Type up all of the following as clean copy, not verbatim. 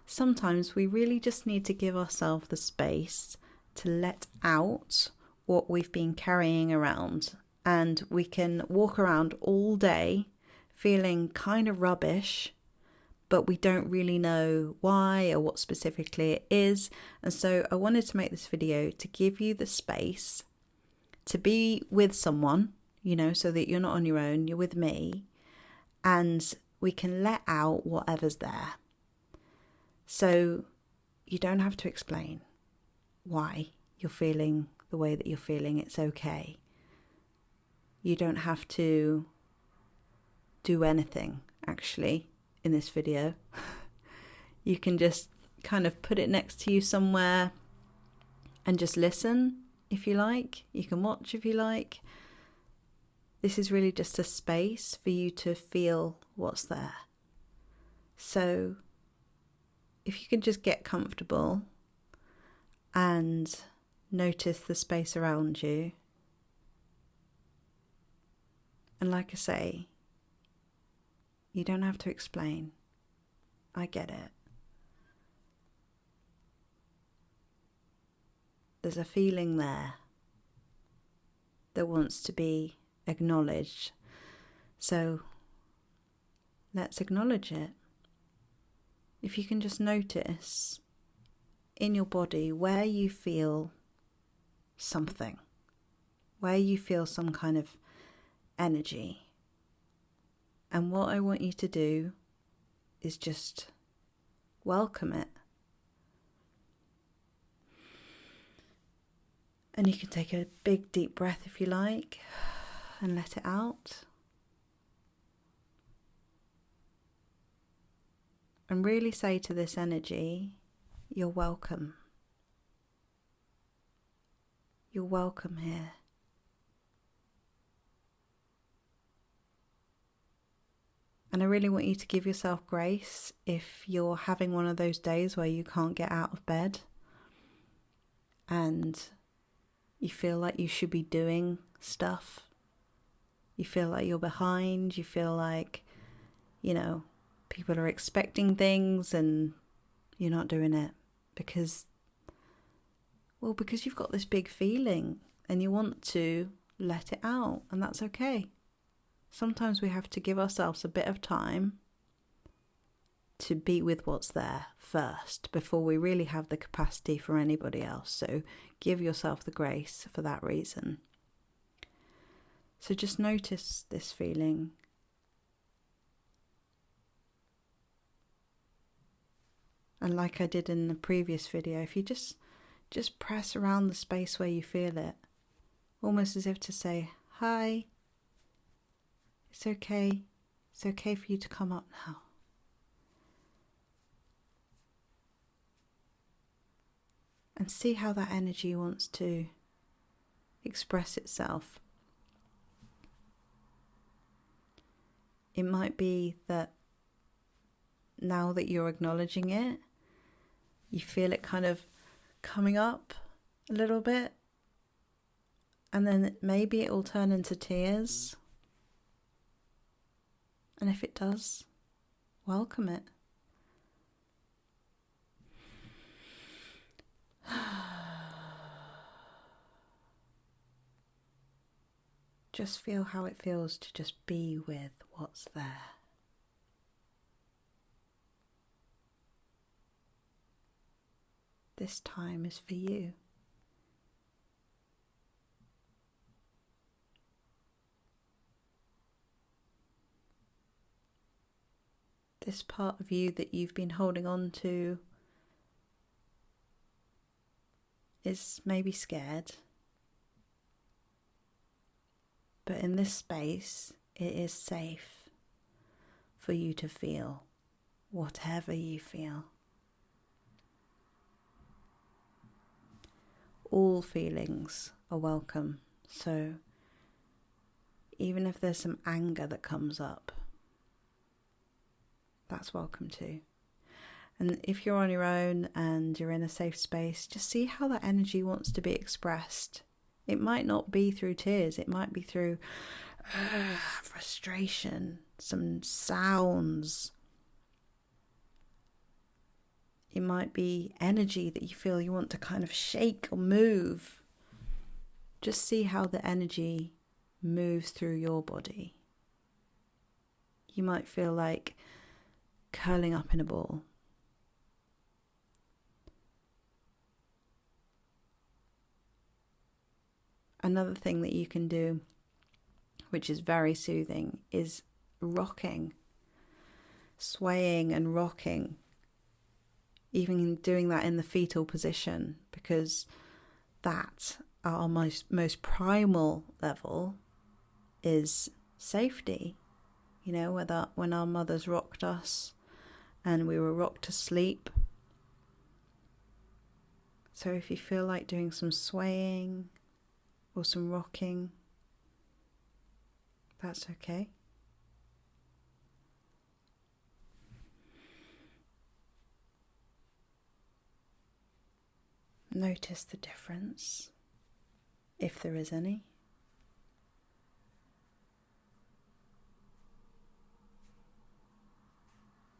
sometimes we really just need to give ourselves the space to let out what we've been carrying around. And we can walk around all day feeling kind of rubbish, but we don't really know why or what specifically it is. And so I wanted to make this video to give you the space to be with someone, so that you're not on your own, you're with me, and we can let out whatever's there. So you don't have to explain why you're feeling the way that you're feeling. It's okay. You don't have to do anything, actually, in this video. You can just kind of put it next to you somewhere and just listen if you like. You can watch if you like. This is really just a space for you to feel what's there. So if you can just get comfortable and notice the space around you. And like I say, you don't have to explain. I get it. There's a feeling there that wants to be acknowledged. So let's acknowledge it. If you can just notice in your body where you feel something, where you feel some kind of energy. And what I want you to do is just welcome it. And you can take a big deep breath if you like and let it out. And really say to this energy, you're welcome. You're welcome here. And I really want you to give yourself grace if you're having one of those days where you can't get out of bed and you feel like you should be doing stuff. You feel like you're behind. You feel like, people are expecting things and you're not doing it because you've got this big feeling and you want to let it out, and that's okay. Sometimes we have to give ourselves a bit of time to be with what's there first before we really have the capacity for anybody else. So give yourself the grace for that reason. So just notice this feeling. And like I did in the previous video, if you just press around the space where you feel it, almost as if to say, hi, it's okay. It's okay for you to come up now. And see how that energy wants to express itself. It might be that now that you're acknowledging it, you feel it kind of coming up a little bit, and then maybe it will turn into tears. And if it does, welcome it. Just feel how it feels to just be with what's there. This time is for you. This part of you that you've been holding on to is maybe scared. But in this space, it is safe for you to feel whatever you feel. All feelings are welcome. So even if there's some anger that comes up, that's welcome too. And if you're on your own and you're in a safe space, just see how that energy wants to be expressed. It might not be through tears. It might be through frustration, some sounds. It might be energy that you feel you want to kind of shake or move. Just see how the energy moves through your body. You might feel like curling up in a ball. Another thing that you can do, which is very soothing, is rocking, swaying and rocking. Even doing that in the fetal position, because that at our most primal level is safety. You know, whether when our mothers rocked us and we were rocked to sleep. So if you feel like doing some swaying or some rocking, that's okay. Notice the difference, if there is any.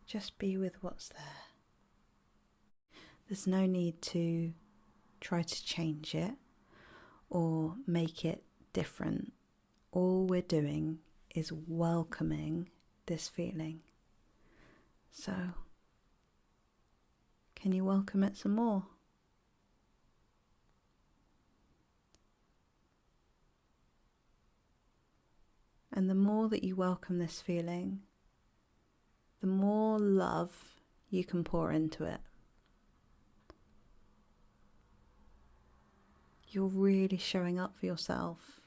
Just be with what's there. There's no need to try to change it or make it different. All we're doing is welcoming this feeling. So, can you welcome it some more? And the more that you welcome this feeling, the more love you can pour into it. You're really showing up for yourself.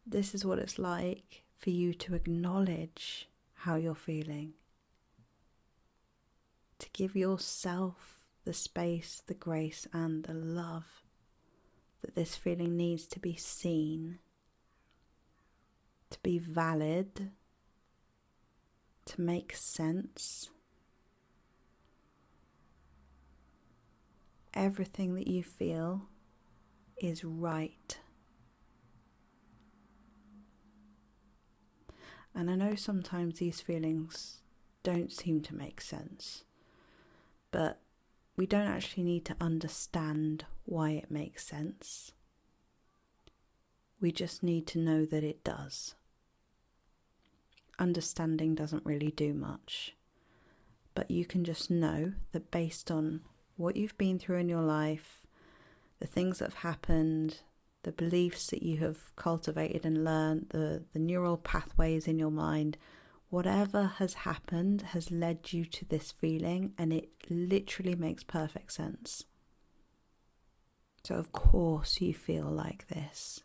This is what it's like for you to acknowledge how you're feeling. To give yourself the space, the grace, and the love that this feeling needs to be seen, to be valid, to make sense. Everything that you feel is right. And I know sometimes these feelings don't seem to make sense, but we don't actually need to understand why it makes sense. We just need to know that it does. Understanding doesn't really do much, but you can just know that based on what you've been through in your life, the things that have happened, the beliefs that you have cultivated and learned, the neural pathways in your mind, whatever has happened has led you to this feeling, and it literally makes perfect sense. So of course you feel like this.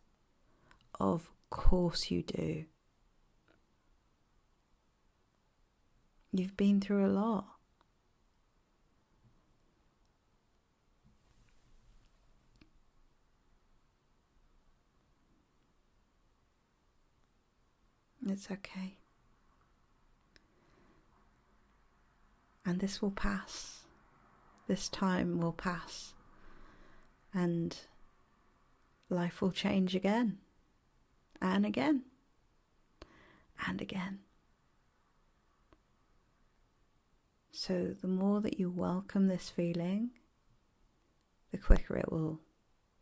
Of course you do. You've been through a lot. It's okay. And this will pass. This time will pass. And life will change again. And again. And again. So the more that you welcome this feeling, the quicker it will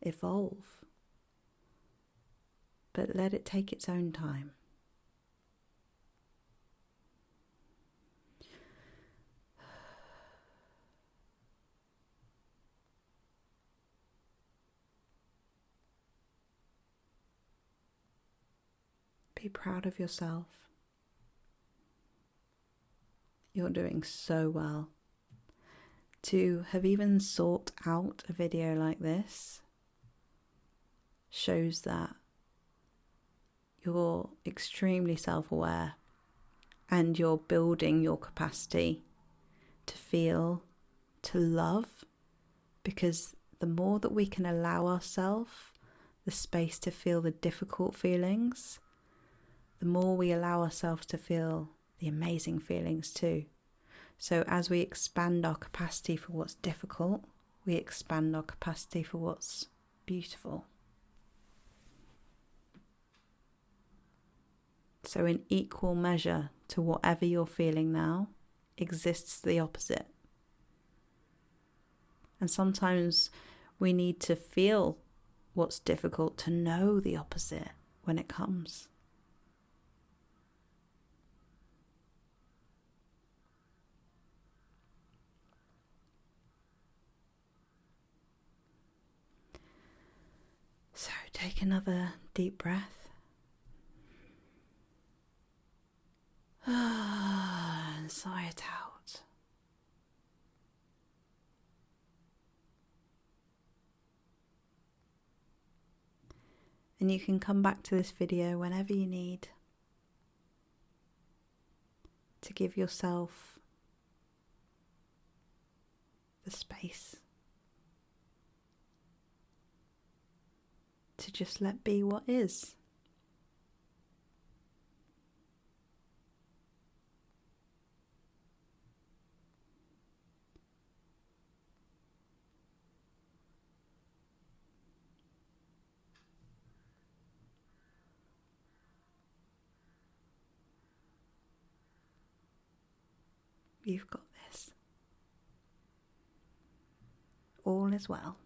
evolve. But let it take its own time. Be proud of yourself. You're doing so well. To have even sought out a video like this shows that you're extremely self-aware and you're building your capacity to feel, to love, because the more that we can allow ourselves the space to feel the difficult feelings, the more we allow ourselves to feel the amazing feelings too. So as we expand our capacity for what's difficult, we expand our capacity for what's beautiful. So in equal measure to whatever you're feeling now, exists the opposite. And sometimes we need to feel what's difficult to know the opposite when it comes. So take another deep breath. And sigh it out. And you can come back to this video whenever you need to give yourself the space to just let be what is. You've got this. All is well.